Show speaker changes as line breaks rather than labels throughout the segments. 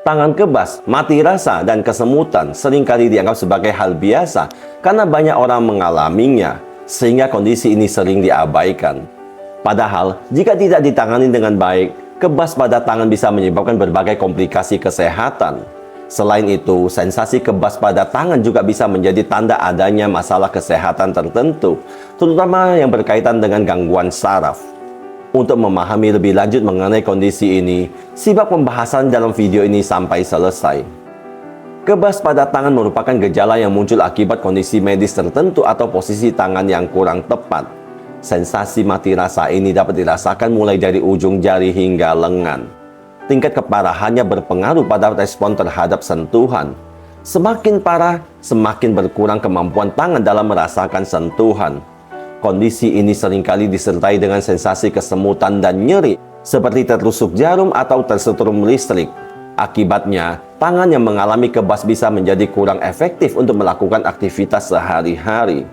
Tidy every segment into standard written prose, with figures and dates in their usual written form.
Tangan kebas, mati rasa, dan kesemutan seringkali dianggap sebagai hal biasa karena banyak orang mengalaminya, sehingga kondisi ini sering diabaikan. Padahal, jika tidak ditangani dengan baik, kebas pada tangan bisa menyebabkan berbagai komplikasi kesehatan. Selain itu, sensasi kebas pada tangan juga bisa menjadi tanda adanya masalah kesehatan tertentu, terutama yang berkaitan dengan gangguan saraf. Untuk memahami lebih lanjut mengenai kondisi ini, simak pembahasan dalam video ini sampai selesai. Kebas pada tangan merupakan gejala yang muncul akibat kondisi medis tertentu atau posisi tangan yang kurang tepat. Sensasi mati rasa ini dapat dirasakan mulai dari ujung jari hingga lengan. Tingkat keparahannya berpengaruh pada respon terhadap sentuhan. Semakin parah, semakin berkurang kemampuan tangan dalam merasakan sentuhan. Kondisi ini seringkali disertai dengan sensasi kesemutan dan nyeri, seperti tertusuk jarum atau tersetrum listrik. Akibatnya, tangan yang mengalami kebas bisa menjadi kurang efektif untuk melakukan aktivitas sehari-hari.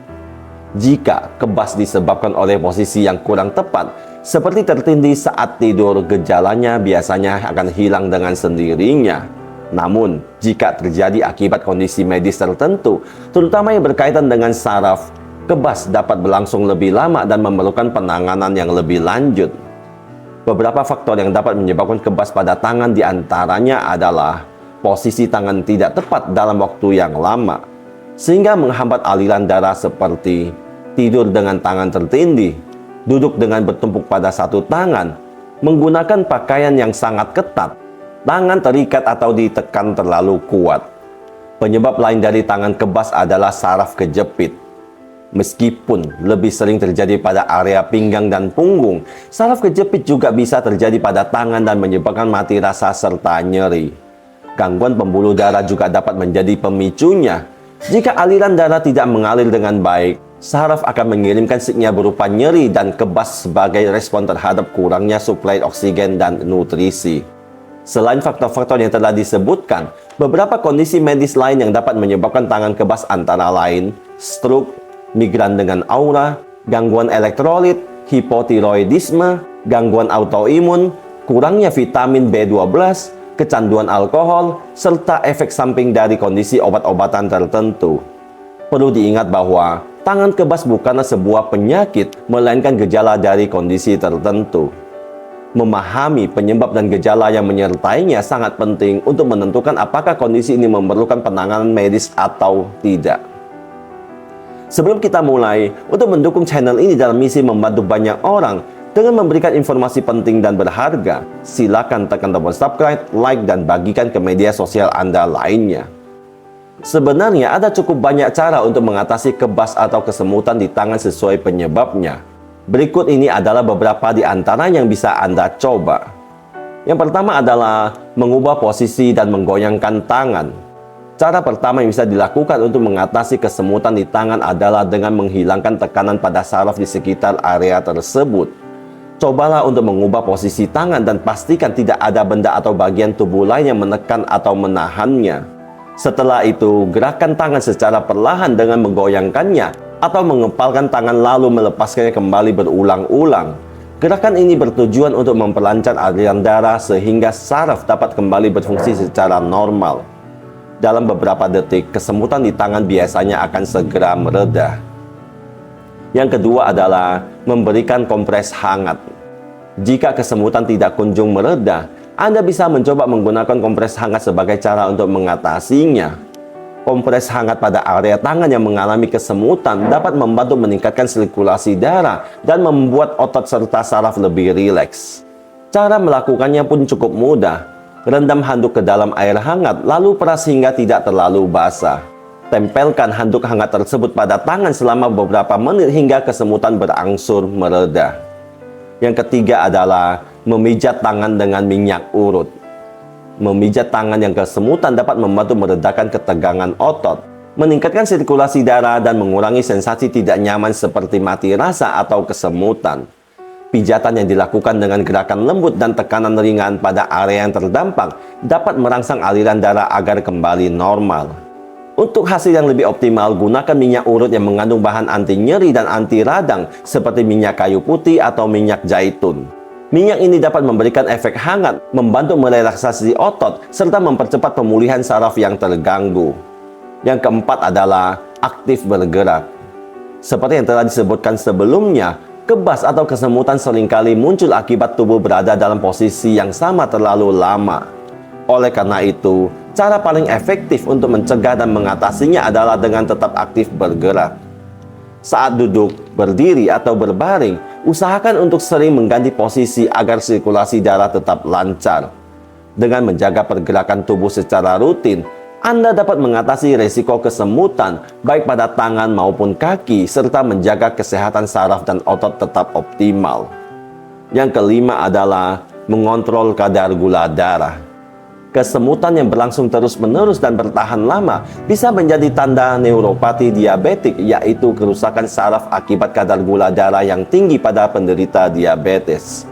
Jika kebas disebabkan oleh posisi yang kurang tepat, seperti tertindih saat tidur, gejalanya biasanya akan hilang dengan sendirinya. Namun, jika terjadi akibat kondisi medis tertentu, terutama yang berkaitan dengan saraf, kebas dapat berlangsung lebih lama dan memerlukan penanganan yang lebih lanjut. Beberapa faktor yang dapat menyebabkan kebas pada tangan diantaranya adalah posisi tangan tidak tepat dalam waktu yang lama, sehingga menghambat aliran darah seperti tidur dengan tangan tertindih, duduk dengan bertumpuk pada satu tangan, menggunakan pakaian yang sangat ketat, tangan terikat atau ditekan terlalu kuat. Penyebab lain dari tangan kebas adalah saraf kejepit. Meskipun lebih sering terjadi pada area pinggang dan punggung, saraf kejepit juga bisa terjadi pada tangan dan menyebabkan mati rasa serta nyeri. Gangguan pembuluh darah juga dapat menjadi pemicunya. Jika aliran darah tidak mengalir dengan baik, saraf akan mengirimkan sinyal berupa nyeri dan kebas sebagai respon terhadap kurangnya suplai oksigen dan nutrisi. Selain faktor-faktor yang telah disebutkan, beberapa kondisi medis lain yang dapat menyebabkan tangan kebas antara lain stroke, migran dengan aura, gangguan elektrolit, hipotiroidisme, gangguan autoimun, kurangnya vitamin B12, kecanduan alkohol, serta efek samping dari kondisi obat-obatan tertentu. Perlu diingat bahwa tangan kebas bukanlah sebuah penyakit, melainkan gejala dari kondisi tertentu. Memahami penyebab dan gejala yang menyertainya sangat penting untuk menentukan apakah kondisi ini memerlukan penanganan medis atau tidak. Sebelum kita mulai, untuk mendukung channel ini dalam misi membantu banyak orang dengan memberikan informasi penting dan berharga, silakan tekan tombol subscribe, like, dan bagikan ke media sosial Anda lainnya. Sebenarnya ada cukup banyak cara untuk mengatasi kebas atau kesemutan di tangan sesuai penyebabnya. Berikut ini adalah beberapa di antara yang bisa Anda coba. Yang pertama adalah mengubah posisi dan menggoyangkan tangan. Cara pertama yang bisa dilakukan untuk mengatasi kesemutan di tangan adalah dengan menghilangkan tekanan pada saraf di sekitar area tersebut. Cobalah untuk mengubah posisi tangan dan pastikan tidak ada benda atau bagian tubuh lain yang menekan atau menahannya. Setelah itu, gerakan tangan secara perlahan dengan menggoyangkannya atau mengepalkan tangan lalu melepaskannya kembali berulang-ulang. Gerakan ini bertujuan untuk memperlancar aliran darah sehingga saraf dapat kembali berfungsi secara normal. Dalam beberapa detik, kesemutan di tangan biasanya akan segera mereda. Yang kedua adalah memberikan kompres hangat. Jika kesemutan tidak kunjung mereda, Anda bisa mencoba menggunakan kompres hangat sebagai cara untuk mengatasinya. Kompres hangat pada area tangan yang mengalami kesemutan dapat membantu meningkatkan sirkulasi darah dan membuat otot serta saraf lebih rileks. Cara melakukannya pun cukup mudah. Rendam handuk ke dalam air hangat, lalu peras hingga tidak terlalu basah. Tempelkan handuk hangat tersebut pada tangan selama beberapa menit hingga kesemutan berangsur mereda. Yang ketiga adalah memijat tangan dengan minyak urut. Memijat tangan yang kesemutan dapat membantu meredakan ketegangan otot, meningkatkan sirkulasi darah, dan mengurangi sensasi tidak nyaman seperti mati rasa atau kesemutan. Pijatan yang dilakukan dengan gerakan lembut dan tekanan ringan pada area yang terdampak dapat merangsang aliran darah agar kembali normal. Untuk hasil yang lebih optimal, gunakan minyak urut yang mengandung bahan anti nyeri dan anti radang seperti minyak kayu putih atau minyak zaitun. Minyak ini dapat memberikan efek hangat, membantu merelaksasi otot, serta mempercepat pemulihan saraf yang terganggu. Yang keempat adalah aktif bergerak. Seperti yang telah disebutkan sebelumnya, kebas atau kesemutan seringkali muncul akibat tubuh berada dalam posisi yang sama terlalu lama. Oleh karena itu, cara paling efektif untuk mencegah dan mengatasinya adalah dengan tetap aktif bergerak. Saat duduk, berdiri, atau berbaring, usahakan untuk sering mengganti posisi agar sirkulasi darah tetap lancar. Dengan menjaga pergerakan tubuh secara rutin, Anda dapat mengatasi resiko kesemutan baik pada tangan maupun kaki, serta menjaga kesehatan saraf dan otot tetap optimal. Yang kelima adalah mengontrol kadar gula darah. Kesemutan yang berlangsung terus-menerus dan bertahan lama bisa menjadi tanda neuropati diabetik, yaitu kerusakan saraf akibat kadar gula darah yang tinggi pada penderita diabetes.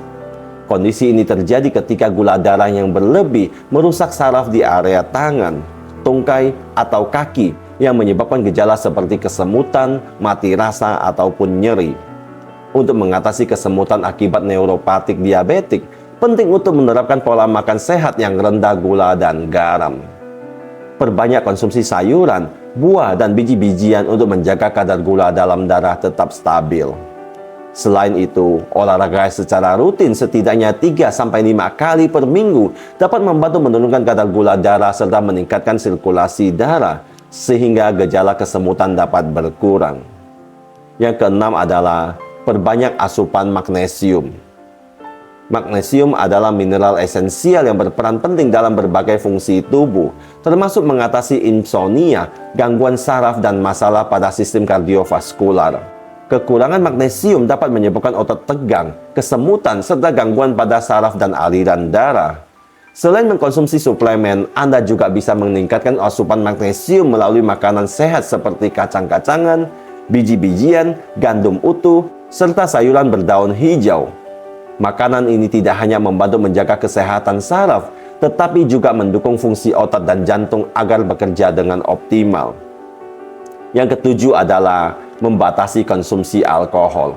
Kondisi ini terjadi ketika gula darah yang berlebih merusak saraf di area tangan, tungkai, atau kaki yang menyebabkan gejala seperti kesemutan, mati rasa, ataupun nyeri. Untuk mengatasi kesemutan akibat neuropatik diabetik, penting untuk menerapkan pola makan sehat yang rendah gula dan garam. Perbanyak konsumsi sayuran, buah, dan biji-bijian untuk menjaga kadar gula dalam darah tetap stabil. Selain itu, olahraga secara rutin setidaknya 3-5 kali per minggu dapat membantu menurunkan kadar gula darah serta meningkatkan sirkulasi darah sehingga gejala kesemutan dapat berkurang. Yang keenam adalah perbanyak asupan magnesium. Magnesium adalah mineral esensial yang berperan penting dalam berbagai fungsi tubuh, termasuk mengatasi insomnia, gangguan saraf, dan masalah pada sistem kardiovaskular. Kekurangan magnesium dapat menyebabkan otot tegang, kesemutan, serta gangguan pada saraf dan aliran darah. Selain mengkonsumsi suplemen, Anda juga bisa meningkatkan asupan magnesium melalui makanan sehat seperti kacang-kacangan, biji-bijian, gandum utuh, serta sayuran berdaun hijau. Makanan ini tidak hanya membantu menjaga kesehatan saraf, tetapi juga mendukung fungsi otot dan jantung agar bekerja dengan optimal. Yang ketujuh adalah membatasi konsumsi alkohol.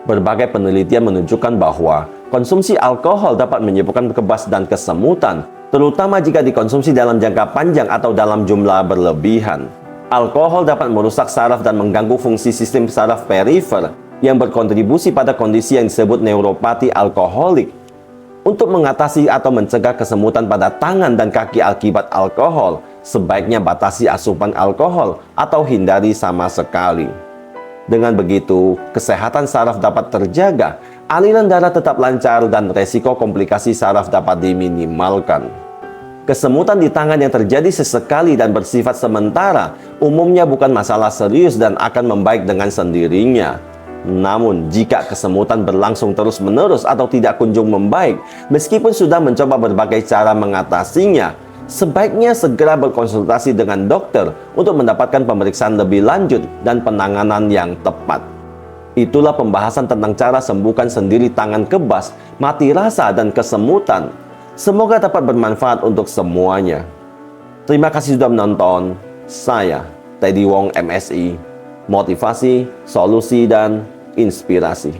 Berbagai penelitian menunjukkan bahwa konsumsi alkohol dapat menyebabkan kebas dan kesemutan, terutama jika dikonsumsi dalam jangka panjang atau dalam jumlah berlebihan. Alkohol dapat merusak saraf dan mengganggu fungsi sistem saraf perifer, yang berkontribusi pada kondisi yang disebut neuropati alkoholik. Untuk mengatasi atau mencegah kesemutan pada tangan dan kaki akibat alkohol, sebaiknya batasi asupan alkohol atau hindari sama sekali. Dengan begitu, kesehatan saraf dapat terjaga, aliran darah tetap lancar, dan resiko komplikasi saraf dapat diminimalkan. Kesemutan di tangan yang terjadi sesekali dan bersifat sementara umumnya bukan masalah serius dan akan membaik dengan sendirinya. Namun, jika kesemutan berlangsung terus-menerus atau tidak kunjung membaik, meskipun sudah mencoba berbagai cara mengatasinya, sebaiknya segera berkonsultasi dengan dokter untuk mendapatkan pemeriksaan lebih lanjut dan penanganan yang tepat. Itulah pembahasan tentang cara sembuhkan sendiri tangan kebas, mati rasa, dan kesemutan. Semoga dapat bermanfaat untuk semuanya. Terima kasih sudah menonton. Saya, Teddy Wong MSI. Motivasi, solusi, dan inspirasi.